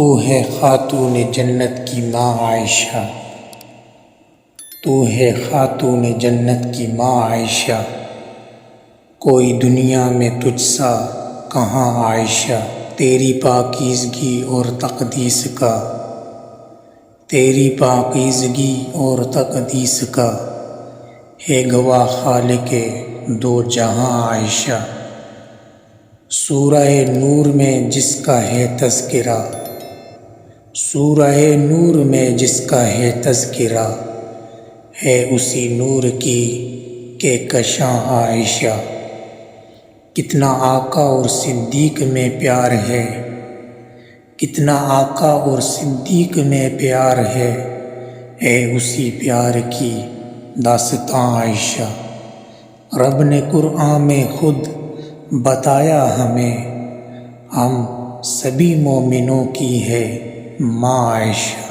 تو ہے خاتون جنت کی ماں عائشہ، تو ہے خاتون جنت کی ماں عائشہ، کوئی دنیا میں تجھ سا کہاں عائشہ، تیری پاکیزگی اور تقدیس کا، تیری پاکیزگی اور تقدیس کا ہے گواہ خالق دو جہاں عائشہ۔ سورہ نور میں جس کا ہے تذکرہ، سورہ نور میں جس کا ہے تذکرہ، ہے اسی نور کی کہکشاں عائشہ۔ کتنا آقا اور صدیق میں پیار ہے، کتنا آقا اور صدیق میں پیار ہے اسی پیار کی داستاں عائشہ۔ رب نے قرآن میں خود بتایا ہمیں، ہم سبھی مومنوں کی ہے ماں عائشہ۔